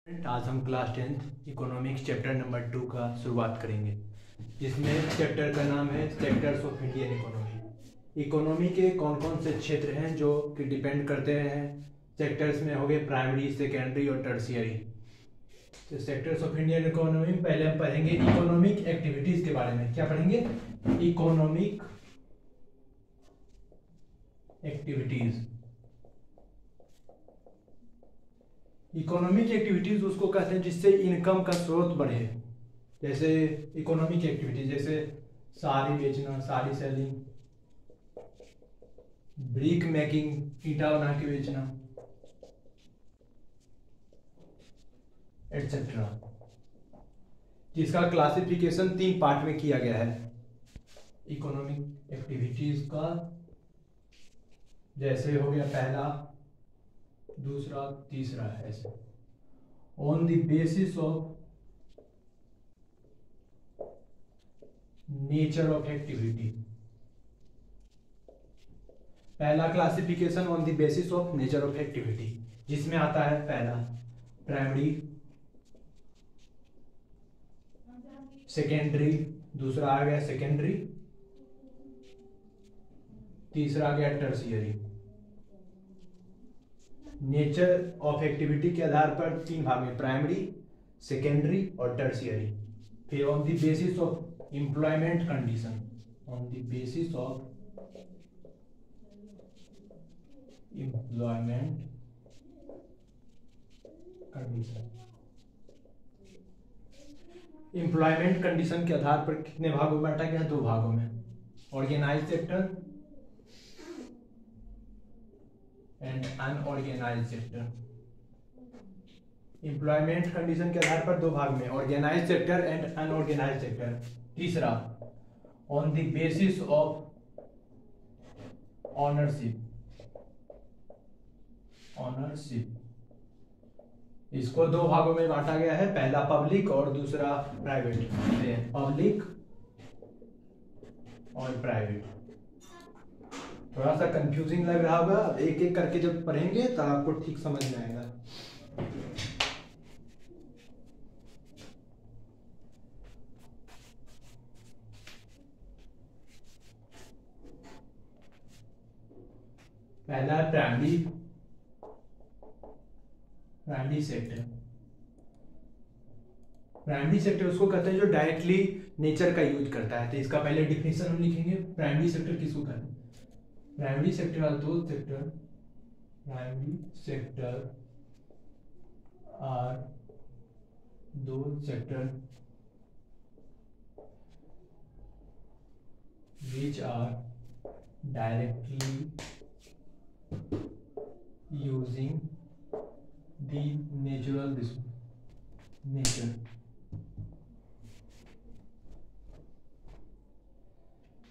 आज हम class 10th economics chapter number 2 का शुरुआत करेंगे, जिसमें चैप्टर का नाम है sectors of Indian economy. Economy के कौन कौन से क्षेत्र हैं जो कि डिपेंड करते हैं सेक्टर्स में, हो गए प्राइमरी, सेकेंडरी और टर्शियरी। तो सेक्टर्स ऑफ इंडियन इकोनॉमी में पहले हम पढ़ेंगे इकोनॉमिक एक्टिविटीज के बारे में। क्या पढ़ेंगे? Economic activities. इकोनॉमिक एक्टिविटीज उसको कहते हैं जिससे इनकम का स्रोत बढ़े। जैसे इकोनॉमिक एक्टिविटीज जैसे साड़ी बेचना, साड़ी सेलिंग, ब्रिक मेकिंग, ईटा बना के बेचना, एटसेट्रा, जिसका क्लासिफिकेशन 3 पार्ट में किया गया है इकोनॉमिक एक्टिविटीज का। जैसे हो गया पहला, दूसरा, तीसरा, ऐसे on the basis of nature of activity. पहला classification on the basis of nature of activity, जिसमें आता है पहला प्राइमरी, सेकेंडरी, दूसरा आ गया सेकेंडरी, तीसरा आ गया टर्शियरी। नेचर ऑफ एक्टिविटी के आधार पर 3 भाग में, प्राइमरी, सेकेंडरी और टर्शियरी। फिर on the basis of employment condition, on the basis of employment condition. Employment condition के आधार पर कितने भागों में बांटा गया? 2 भागों में, organised sector and unorganised sector. Employment condition के आधार पर 2 भाग में, organised sector and unorganised sector. तीसरा, on the basis of ownership. Ownership, इसको 2 भागों में बांटा गया है, पहला पब्लिक और दूसरा प्राइवेट। पब्लिक और प्राइवेट। थोड़ा सा कंफ्यूजिंग लग रहा होगा, एक एक करके जब पढ़ेंगे तो आपको ठीक समझ में आएगा। पहला प्राइमरी सेक्टर। प्राइमरी सेक्टर उसको कहते हैं जो डायरेक्टली नेचर का यूज करता है। तो इसका पहले डिफिनेशन हम लिखेंगे, प्राइमरी सेक्टर किसको कहते हैं? Primary sector are those sector, primary sector are those sector which are directly using the natural nature।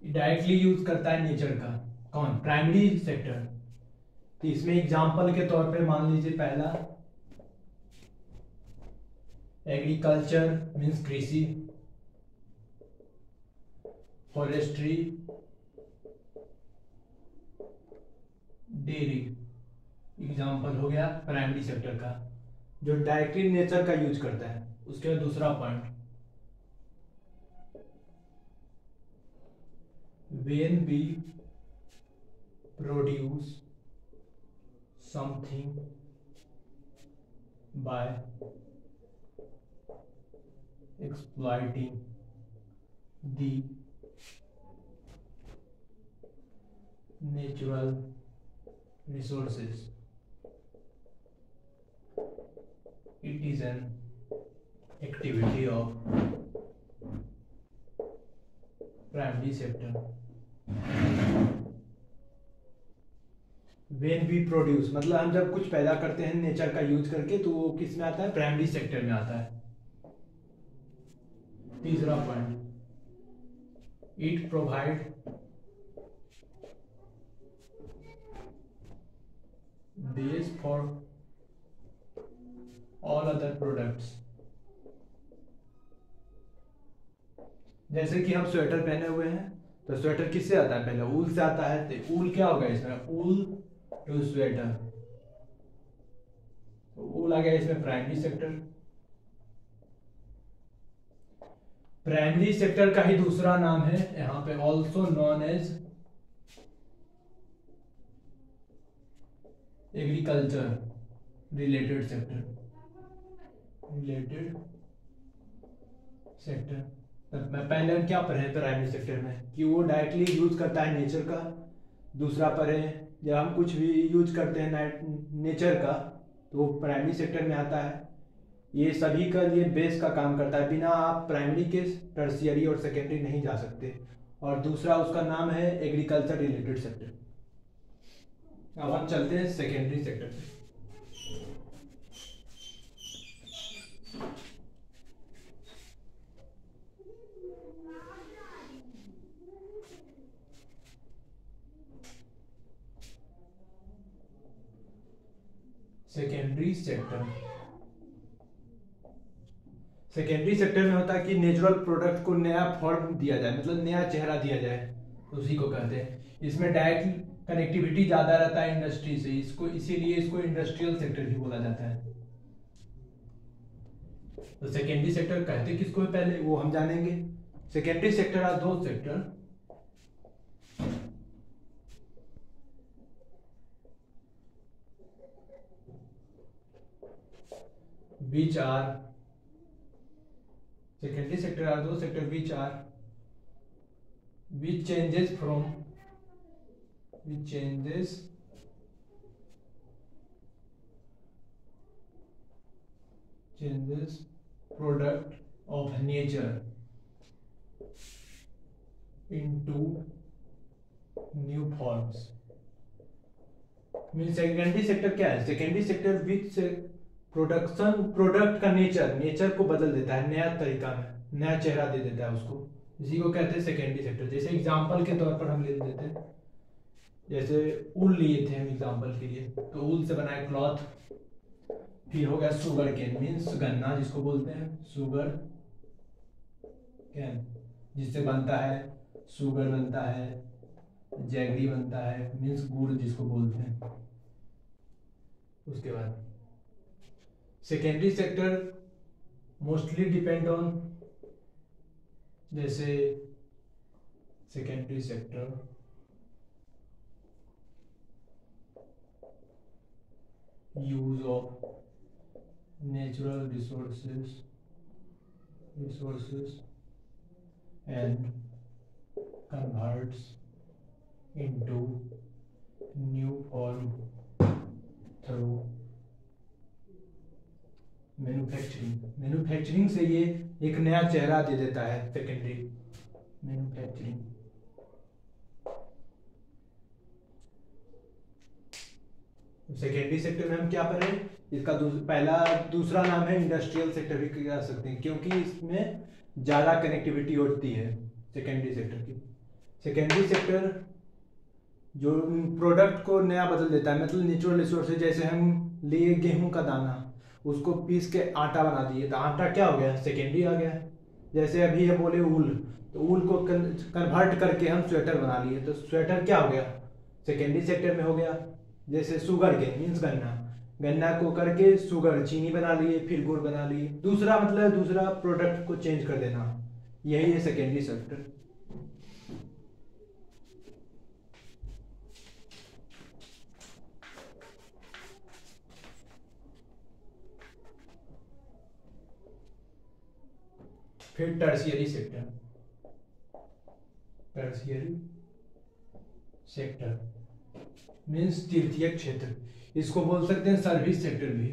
Directly use करता है नेचर का। कौन? Primary sector. तो इसमें एग्जांपल के तौर पे मान लीजिए पहला एग्रीकल्चर मीन्स कृषि, फॉरेस्ट्री, डेयरी, एग्जांपल हो गया प्राइमरी सेक्टर का जो डायरेक्टली नेचर का यूज करता है। उसके बाद दूसरा point, when we produce something by exploiting the natural resources, it is an activity of primary sector। When we produce मतलब हम जब कुछ पैदा करते हैं नेचर का यूज करके, तो वो किस में आता है? प्राइमरी सेक्टर में आता है। तीसरा point, it provide base for all other products. जैसे कि हम स्वेटर पहने हुए हैं, तो स्वेटर किससे आता है? पहले ऊल से आता है। तो ऊल क्या होगा इसमें? ऊल टू स्वेटर। टूल आ गया इसमें प्राइमरी सेक्टर। प्राइमरी सेक्टर का ही दूसरा नाम है यहाँ पे also known as agriculture related sector. Related sector मैं पहले क्या पढ़े प्राइमरी सेक्टर में कि वो डायरेक्टली यूज करता है नेचर का। दूसरा पढ़े जब हम कुछ भी यूज करते हैं नेचर का तो वो प्राइमरी सेक्टर में आता है। ये सभी का ये बेस का काम करता है, बिना आप प्राइमरी के टर्शियरी और सेकेंडरी नहीं जा सकते। और दूसरा उसका नाम है एग्रीकल्चर रिलेटेड सेक्टर। अब हम चलते हैं सेकेंडरी सेक्टर पे। सेकेंडरी सेक्टर, सेकेंडरी सेक्टर में होता है कि नेचुरल प्रोडक्ट को नया फॉर्म दिया जाए, मतलब नया चेहरा दिया जाए, उसी को कहते हैं। इसमें डायरेक्ट कनेक्टिविटी ज्यादा रहता है इंडस्ट्री से, इसको इसीलिए इसको इंडस्ट्रियल सेक्टर भी बोला जाता है। तो सेकेंडरी सेक्टर कहते किसको है पहले वो हम जानेंगे। सेकेंडरी सेक्टर आर दो sector which are secondary sector are those sector which changes product of nature into new forms। Mean secondary sector क्या है? सेकेंडरी सेक्टर विच प्रोडक्ट का नेचर को बदल देता है, नया तरीका में नया चेहरा दे देता है उसको, इसी को कहते हैं सेकेंडरी सेक्टर। जैसे एग्जांपल के तौर पर हम ले लेते हैं, जैसे ऊल लिए थे हम एग्जांपल के लिए, तो ऊल से बना है क्लॉथ। फिर हो गया शुगर केन मीन्स गन्ना जिसको बोलते हैं शुगर केन, जिससे बनता है शुगर बनता है, जैगरी बनता है मीन्स गुड़ जिसको बोलते हैं। उसके बाद secondary sector mostly depend on, जैसे secondary sector use of natural resources and converts into new form through manufacturing से ये एक नया चेहरा दे देता है सेकेंडरी मैन्युफैक्चरिंग। सेकेंडरी सेक्टर में हम क्या पढ़े, इसका दूसरा नाम है इंडस्ट्रियल सेक्टर भी कह सकते हैं, क्योंकि इसमें ज्यादा कनेक्टिविटी होती है सेकेंडरी सेक्टर की। सेकेंडरी सेक्टर जो प्रोडक्ट को नया बदल देता है, मतलब नेचुरल रिसोर्सेज, जैसे हम लिए गेहूं का दाना, उसको पीस के आटा बना दिए, तो आटा क्या हो गया? सेकेंडरी आ गया। जैसे अभी ये बोले ऊल, तो ऊल को कन्वर्ट करके हम स्वेटर बना लिए, तो स्वेटर क्या हो गया? सेकेंडरी सेक्टर में हो गया। जैसे शुगर केन मीन्स गन्ना को करके शुगर चीनी बना लिए, फिर गुड़ बना लिए, दूसरा मतलब दूसरा प्रोडक्ट को चेंज कर देना, यही है सेकेंडरी सेक्टर। फिर tertiary sector, tertiary sector means तृतीयक क्षेत्र, इसको बोल सकते हैं सर्विस सेक्टर भी,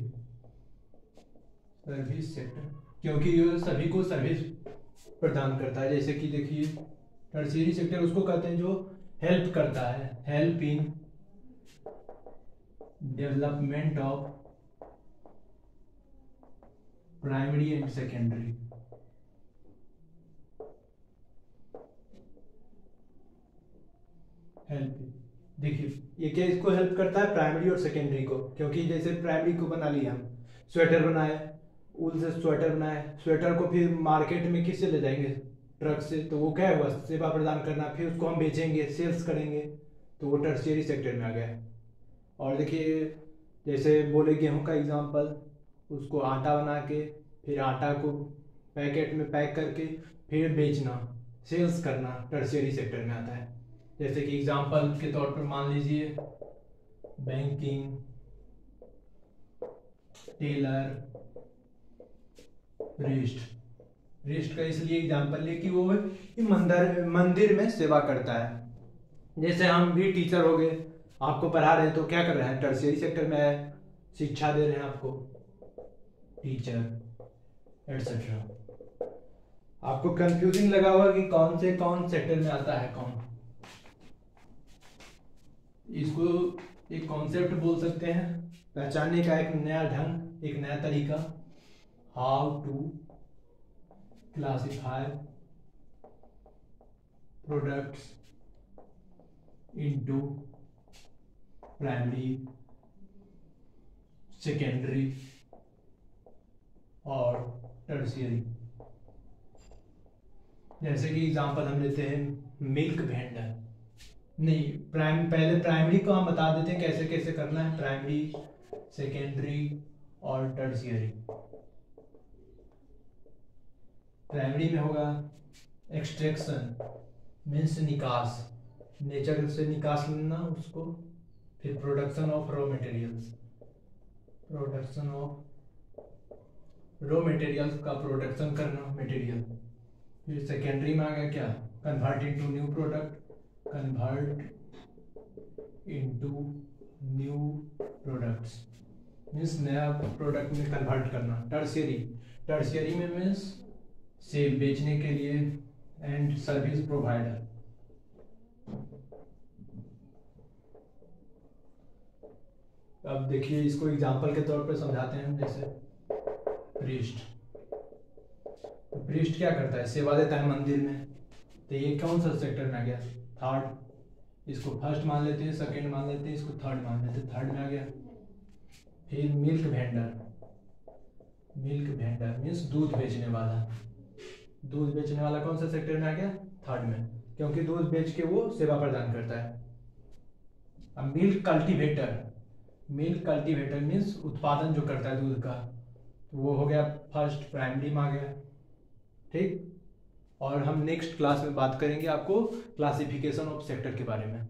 सर्विस सेक्टर, क्योंकि ये सभी को सर्विस प्रदान करता है। जैसे कि देखिए टर्शियरी सेक्टर उसको कहते हैं जो हेल्प करता है, help in development of primary and secondary. Help, देखिए ये क्या इसको हेल्प करता है? प्राइमरी और सेकेंडरी को, क्योंकि जैसे प्राइमरी को बना लिया हम, स्वेटर बनाए, ऊल से स्वेटर बनाए, स्वेटर को फिर मार्केट में किससे ले जाएंगे? ट्रक से, तो वो क्या हुआ? सेवा प्रदान करना, फिर उसको हम बेचेंगे, सेल्स करेंगे, तो वो टर्शियरी सेक्टर में आ गया। और देखिए जैसे बोले गेहूं का एग्जांपल, उसको आटा बना के, फिर आटा को पैकेट में पैक करके फिर बेचना, सेल्स करना टर्शियरी सेक्टर में आता है। जैसे कि एग्जांपल के तौर पर मान लीजिए बैंकिंग, टेलर, प्रीस्ट का इसलिए एग्जांपल है कि वो मंदिर में सेवा करता है। जैसे हम भी टीचर हो गए, आपको पढ़ा रहे हैं तो क्या कर रहे हैं, टर्शियरी सेक्टर में शिक्षा दे रहे हैं आपको, टीचर एटसेट्रा। आपको कंफ्यूजिंग लगा होगा कि कौन सेक्टर में आता है कौन। इसको एक कॉन्सेप्ट बोल सकते हैं, पहचानने का एक नया ढंग, एक नया तरीका, how to classify products into primary, secondary और टर्शियरी। जैसे कि एग्जांपल हम लेते हैं मिल्क वेंडर, नहीं पहले प्राइमरी को हम बता देते हैं कैसे कैसे करना है, प्राइमरी, सेकेंडरी और टर्शियरी। प्राइमरी में होगा एक्सट्रैक्शन, मीन्स निकास, नेचर से निकास लेना उसको, फिर production of raw materials, production of raw materials का प्रोडक्शन करना मटेरियल। फिर सेकेंडरी में आ गया क्या, convert into new product, convert into new products means नया प्रोडक्ट में कन्वर्ट करना। टर्शियरी में मीन्स से बेचने के लिए एंड सर्विस प्रोवाइडर। अब देखिए इसको एग्जांपल के तौर पर समझाते हैं। जैसे प्रीस्ट क्या करता है, सेवा देता है मंदिर में, तो ये कौन सा सेक्टर में आ गया, थर्ड। इसको फर्स्ट मान लेते हैं, सेकंड मान लेते हैं, इसको थर्ड मान लेते हैं, थर्ड में आ गया। फिर मिल्क वेंडर मीन्स दूध बेचने वाला कौन सा सेक्टर में आ गया, थर्ड में, क्योंकि दूध बेच के वो सेवा प्रदान करता है। अब मिल्क कल्टीवेटर मीन्स उत्पादन जो करता है दूध का, तो वो हो गया फर्स्ट, प्राइमरी में आ गया। ठीक, और हम नेक्स्ट क्लास में बात करेंगे आपको क्लासिफिकेशन ऑफ सेक्टर के बारे में।